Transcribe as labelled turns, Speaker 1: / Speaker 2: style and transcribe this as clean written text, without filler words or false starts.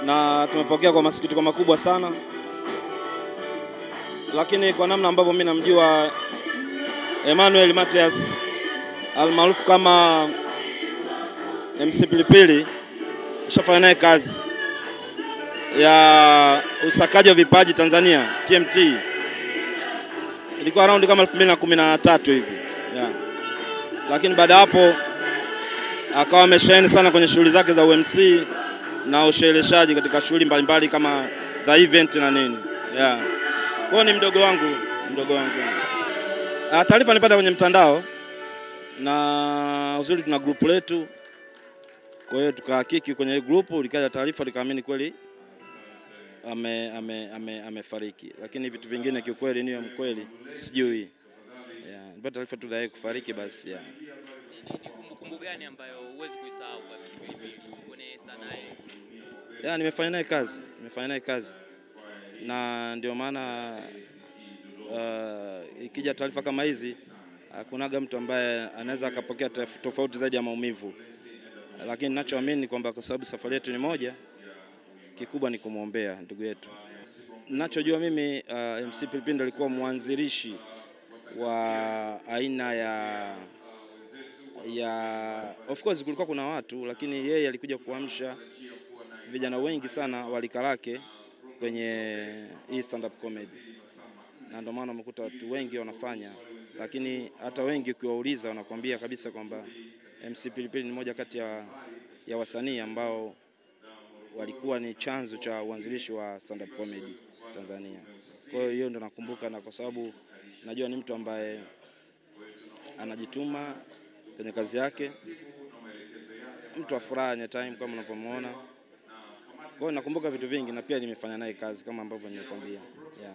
Speaker 1: na tumepokea kwa masikitiko makubwa sana, lakini kwa namna ambavyo mimi namjua Emmanuel Matias almaarufu kama MC Pilipili, nishafanya naye kazi ya usakaji wa vipaji Tanzania TMT, ilikuwa around kama 2013 hivi yeah. Lakini baada hapo akawa ameshine sana kwenye shughuli zake za UMC na ushereheshaji katika shughuli mbalimbali kama za event na nini yeah. Kwa ni mdogo wangu. Taarifa nilipata kwenye mtandao na uzuri tuna group letu, kwa hiyo tukahakiki kwenye group, likaja taarifa nikaamini kweli amefariki, lakini vitu vingine kiukweli ni mkweli sijui yeah. Nilipata taarifa tu za kufariki basi yeah.
Speaker 2: Kumbukumbu gani ambayo huwezi kuisahau kwa MC Pilipili kwenye sanaa hii?
Speaker 1: Yeah, nimefanya naye kazi na ndio maana ikija taarifa kama hizi hakunaga mtu ambaye anaweza akapokea tofauti zaidi ya maumivu, lakini ninachoamini kwamba kwa sababu safari yetu ni moja, kikubwa ni kumuombea ndugu yetu. Ninachojua mimi MC Pilipili alikuwa mwanzilishi wa aina ya of course kulikuwa kuna watu, lakini yeye alikuja kuamsha vijana wengi sana walika lake kwenye hii stand up comedy, na ndio maana umekuta watu wengi wanafanya, lakini hata wengi ukiwauliza wanakuambia kabisa kwamba MC Pilipili ni moja kati ya wasanii ambao walikuwa ni chanzo cha uanzilishi wa stand up comedy Tanzania. Kwa hiyo ndio nakumbuka, na kwa sababu najua ni mtu ambaye anajituma kwenye kazi yake, mtu wa furaha any time kama unapomuona. Kwa hiyo nakumbuka vitu vingi, na pia nimefanya naye kazi kama ambavyo nimekwambia yeah.